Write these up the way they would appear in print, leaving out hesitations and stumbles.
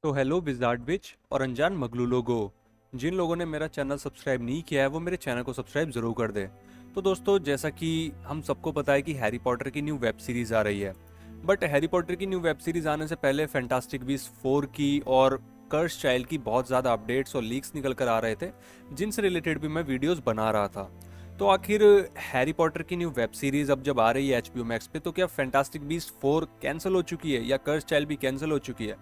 तो hello wizard विच और अनजान मगलू लोगो। जिन लोगों ने मेरा चैनल सब्सक्राइब नहीं किया है वो मेरे चैनल को सब्सक्राइब जरूर कर दे। तो दोस्तों, जैसा कि हम सबको पता है कि हैरी पॉटर की न्यू वेब सीरीज आ रही है। बट हैरी पॉटर की न्यू वेब सीरीज आने से पहले फैंटास्टिक बीस्ट 4 की और कर्स चाइल्ड की बहुत ज़्यादा अपडेट्स और लीक्स निकल कर आ रहे थे, जिनसे रिलेटेड भी मैं वीडियोस बना रहा था। तो आखिर हैरी पॉटर की न्यू वेब सीरीज अब जब आ रही है एचबीओ मैक्स पे, तो क्या फैंटास्टिक बीस्ट 4 कैंसिल हो चुकी है या कर्स चाइल्ड भी कैंसिल हो चुकी है?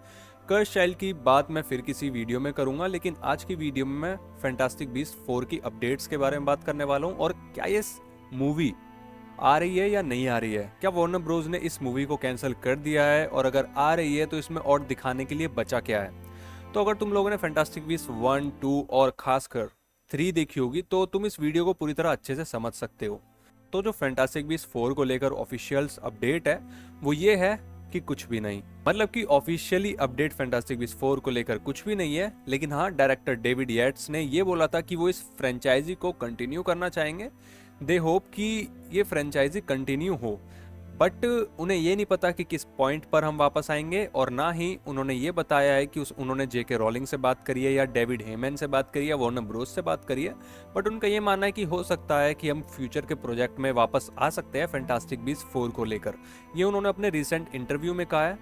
कर्स चाइल्ड की बात मैं फिर किसी वीडियो में करूंगा, लेकिन आज की वीडियो में मैं फैंटास्टिक बीस्ट 4 की अपडेट्स के बारे में बात करने वाला हूं। और क्या ये मूवी आ रही है या नहीं आ रही है, क्या वार्नर ब्रोज ने इस मूवी को कैंसिल कर दिया है, और अगर आ रही है तो इसमें और दिखाने के लिए बचा क्या है। तो अगर तुम लोगों ने फैंटास्टिक बीस्ट 1, 2 और खासकर 3 देखी होगी तो तुम इस वीडियो को पूरी तरह अच्छे से समझ सकते हो। तो जो फैंटास्टिक बीस्ट 4 को लेकर ऑफिशियल्स अपडेट है वो ये है कि कुछ भी नहीं। मतलब कि ऑफिशियली अपडेट फैंटास्टिक बीस्ट 4 को लेकर कुछ भी नहीं है, लेकिन हाँ, डायरेक्टर डेविड याट्स ने ये बोला था कि वो इस फ्रेंचाइजी को कंटिन्यू करना चाहेंगे। दे होप कि ये फ्रेंचाइजी कंटिन्यू हो, बट उन्हें ये नहीं पता कि किस पॉइंट पर हम वापस आएंगे। और ना ही उन्होंने ये बताया है कि उन्होंने जेके रॉलिंग से बात करी है या डेविड हेमन से बात करी है, वार्नर ब्रोस से बात करी है। बट उनका ये मानना है कि हो सकता है कि हम फ्यूचर के प्रोजेक्ट में वापस आ सकते हैं फैंटास्टिक बीस्ट 4 को लेकर। ये उन्होंने अपने रिसेंट इंटरव्यू में कहा है।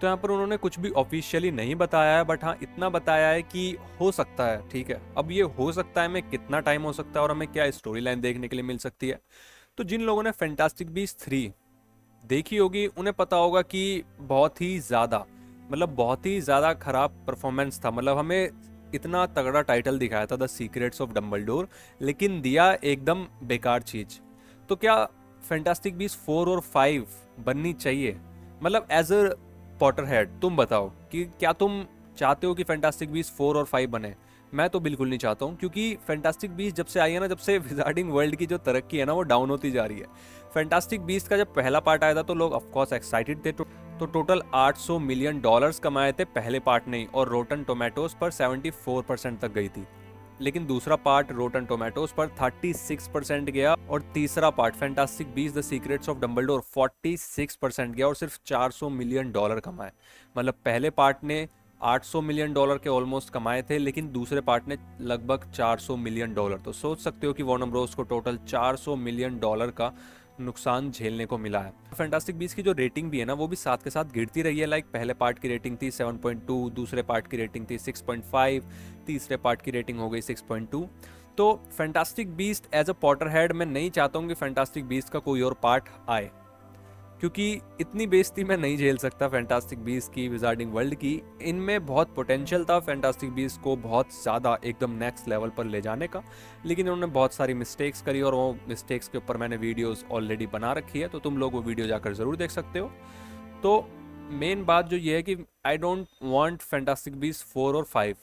तो यहाँ पर उन्होंने कुछ भी ऑफिशियली नहीं बताया है, बट हाँ इतना बताया है कि हो सकता है। ठीक है, अब ये हो सकता है में कितना टाइम हो सकता है और हमें क्या स्टोरी लाइन देखने के लिए मिल सकती है। तो जिन लोगों ने फैंटास्टिक बीस्ट 3 देखी होगी उन्हें पता होगा कि बहुत ही ज़्यादा, मतलब बहुत ही ज़्यादा खराब परफॉर्मेंस था। मतलब हमें इतना तगड़ा टाइटल दिखाया था द सीक्रेट्स ऑफ डम्बलडोर, लेकिन दिया एकदम बेकार चीज़। तो क्या फैंटास्टिक बीस्ट 4 और 5 बननी चाहिए? मतलब एज अ पॉटर हेड तुम बताओ कि क्या तुम चाहते हो कि फैंटास्टिक बीस्ट 4 और 5 बने? मैं तो बिल्कुल नहीं चाहता हूँ, क्योंकि फैंटास्टिक बीस्ट जब से आई है ना, जब से विजार्डिंग वर्ल्ड की जो तरक्की है ना वो डाउन होती जा रही है। फैंटास्टिक बीस्ट का जब पहला पार्ट आया था तो लोग ऑफकोर्स एक्साइटेड थे। तो टोटल $800 मिलियन कमाए थे पहले पार्ट ने, और रोटन टोमेटोज पर 74% तक गई थी। लेकिन दूसरा पार्ट रोटन टोमेटोज पर 36% गया, और तीसरा part fantastic beast the secrets of Dumbledore 46% गया और सिर्फ $400 मिलियन कमाए। मतलब पहले पार्ट ने $800 मिलियन के ऑलमोस्ट कमाए थे, लेकिन दूसरे पार्ट ने लगभग $400 मिलियन। तो सोच सकते हो कि वार्नर ब्रोस को टोटल $400 मिलियन का नुकसान झेलने को मिला है। फैंटास्टिक बीस्ट की जो रेटिंग भी है ना वो भी साथ के साथ गिरती रही है। लाइक पहले पार्ट की रेटिंग थी 7.2, दूसरे पार्ट की रेटिंग थी 6.5, तीसरे पार्ट की रेटिंग हो गई 6.2। तो fantastic beast as a Potterhead मैं नहीं चाहता हूँ कि फैंटास्टिक बीस्ट का कोई और पार्ट आए, क्योंकि इतनी बेइज्जती मैं नहीं झेल सकता फैंटास्टिक बीस्ट की, विजार्डिंग वर्ल्ड की। इनमें बहुत पोटेंशियल था फैंटास्टिक बीस्ट को बहुत ज़्यादा एकदम नेक्स्ट लेवल पर ले जाने का, लेकिन उन्होंने बहुत सारी मिस्टेक्स करी, और वो मिस्टेक्स के ऊपर मैंने वीडियोस ऑलरेडी बना रखी है, तो तुम लोग वो वीडियो जाकर ज़रूर देख सकते हो। तो मेन बात जो ये है कि I don't want fantastic beast 4 और 5।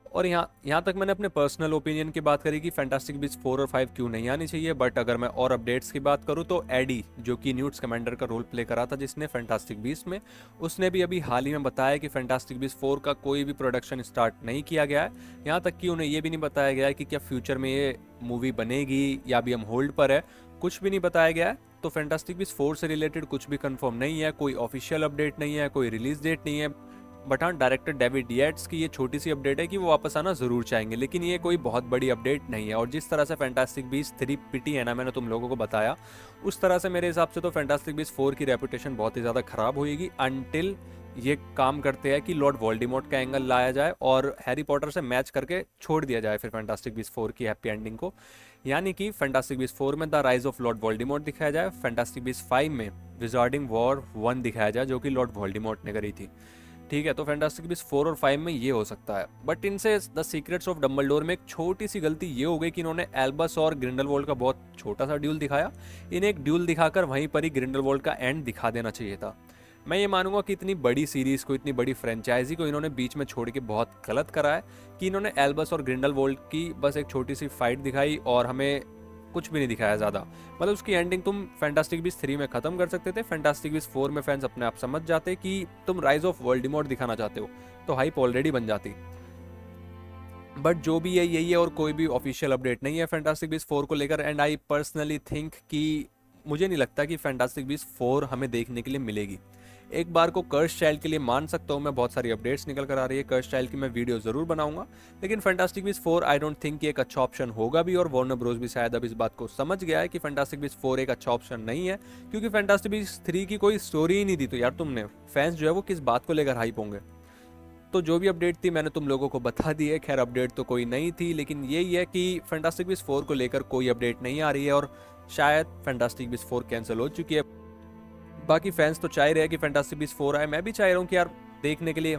और यहाँ तक मैंने अपने पर्सनल ओपिनियन की बात करी कि फैंटास्टिक बीस्ट 4 और 5 क्यों नहीं आनी चाहिए। बट अगर मैं और अपडेट्स की बात करूँ तो एडी, जो कि न्यूट कमांडर का रोल प्ले करा था जिसने फैंटास्टिक बीस्ट में, उसने भी अभी हाल ही में बताया कि फैंटास्टिक बीस्ट 4 का कोई भी प्रोडक्शन स्टार्ट नहीं किया गया है। यहाँ तक कि उन्हें ये भी नहीं बताया गया है कि क्या फ्यूचर में ये मूवी बनेगी या अभी हम होल्ड पर है, कुछ भी नहीं बताया गया है। तो फैंटास्टिक बीस्ट 4 से रिलेटेड कुछ भी कंफर्म नहीं है, कोई ऑफिशियल अपडेट नहीं है, कोई रिलीज डेट नहीं है। बट हाँ, डायरेक्टर डेविड याट्स की ये छोटी सी अपडेट है कि वो वापस आना जरूर चाहेंगे, लेकिन ये कोई बहुत बड़ी अपडेट नहीं है। और जिस तरह से फैंटास्टिक बीस्ट 3 पिटी है ना, मैंने तुम लोगों को बताया, उस तरह से मेरे हिसाब से तो फैंटास्टिक बीस्ट 4 की रेपुटेशन बहुत ही ज़्यादा खराब होगी अनटिल ये काम करते हैं कि लॉर्ड वोल्डेमॉर्ट का एंगल लाया जाए और हैरी पॉटर से मैच करके छोड़ दिया जाए फिर फैंटास्टिक बीस्ट 4 की हैप्पी एंडिंग को। यानी कि फैंटास्टिक बीस्ट 4 में the rise of Lord Voldemort दिखाया जाए, फैंटास्टिक बीस्ट 5 में विजार्डिंग वॉर 1 दिखाया जाए जो कि लॉर्ड वोल्डेमॉर्ट ने करी थी। ठीक है, तो फैंटास्टिक बीस्ट 4 और 5 में ये हो सकता है। बट इनसे द सीक्रेट्स ऑफ डम्बलडोर में एक छोटी सी गलती ये हो गई कि इन्होंने एल्बस और ग्रिंडलवॉल्ड का बहुत छोटा सा ड्यूल दिखाया। इन्हें एक ड्यूल दिखाकर वहीं पर ही ग्रिंडलवॉल्ड का एंड दिखा देना चाहिए था। मैं ये मानूंगा कि इतनी बड़ी सीरीज को, इतनी बड़ी फ्रेंचाइजी को इन्होंने बीच में छोड़ के बहुत गलत करा है कि इन्होंने एल्बस और ग्रिंडलवॉल्ड की बस एक छोटी सी फाइट दिखाई और हमें कुछ भी नहीं दिखाया ज़्यादा। मतलब उसकी एंडिंग तुम फैंटास्टिक बीस्ट 3 में ख़त्म कर सकते थे। फैंटास्टिक बीस्ट 4 में फैंस अपने आप समझ जाते कि तुम राइज ऑफ वोल्डेमॉर्ट दिखाना चाहते हो, तो हाइप ऑलरेडी बन जाती। बट जो भी है यही है, और कोई भी ऑफिशियल अपडेट नहीं है फैंटास्टिक बीस्ट 4 को लेकर। एंड आई पर्सनली थिंक कि मुझे नहीं लगता कि फैंटास्टिक बीस्ट 4 हमें देखने के लिए मिलेगी। एक बार को कर्स चाइल्ड के लिए मान सकता हूँ मैं, बहुत सारी अपडेट्स निकल कर आ रही है कर्स चाइल्ड की, मैं वीडियो जरूर बनाऊंगा। लेकिन fantastic beast 4 I don't think कि एक अच्छा ऑप्शन होगा भी, और वार्नर ब्रोस भी शायद अब इस बात को समझ गया है कि फैंटास्टिक बीस्ट 4 एक अच्छा ऑप्शन नहीं है, क्योंकि फैंटास्टिक बीस्ट 3 की कोई स्टोरी ही नहीं दी। तो यार तुमने फैंस जो है वो किस बात को लेकर हाइप होंगे। तो जो भी अपडेट थी मैंने तुम लोगों को बता दी है। खैर अपडेट तो कोई नहीं थी, लेकिन यही है कि फैंटास्टिक बीस्ट 4 को लेकर कोई अपडेट नहीं आ रही है, और शायद फैंटास्टिक बीस्ट 4 कैंसिल हो चुकी है। बाकी फैंस तो चाह रहे हैं कि फैंटास्टिक बीस्ट 4 आए, मैं भी चाह रहा हूँ कि यार देखने के लिए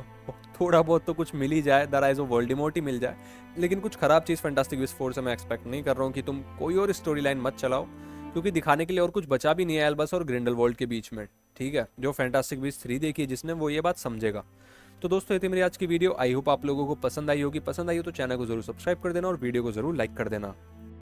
थोड़ा बहुत तो कुछ मिल ही जाए, द राइज ऑफ वोल्डेमॉर्ट ही मिल जाए। लेकिन कुछ खराब चीज़ फैंटास्टिक बीस्ट 4 से मैं एक्सपेक्ट नहीं कर रहा हूँ कि तुम कोई और स्टोरी लाइन मत चलाओ, क्योंकि दिखाने के लिए और कुछ बचा भी नहीं है एल्बस और ग्रिंडलवॉल्ड के बीच में। ठीक है, जो फैंटास्टिक बीस्ट 3 देखी है जिसने, वो ये बात समझेगा। तो दोस्तों ये थी मेरी आज की वीडियो। आई होप आप लोगों को पसंद आई होगी। पसंद आई हो तो चैनल को जरूर सब्सक्राइब कर देना और वीडियो को जरूर लाइक कर देना।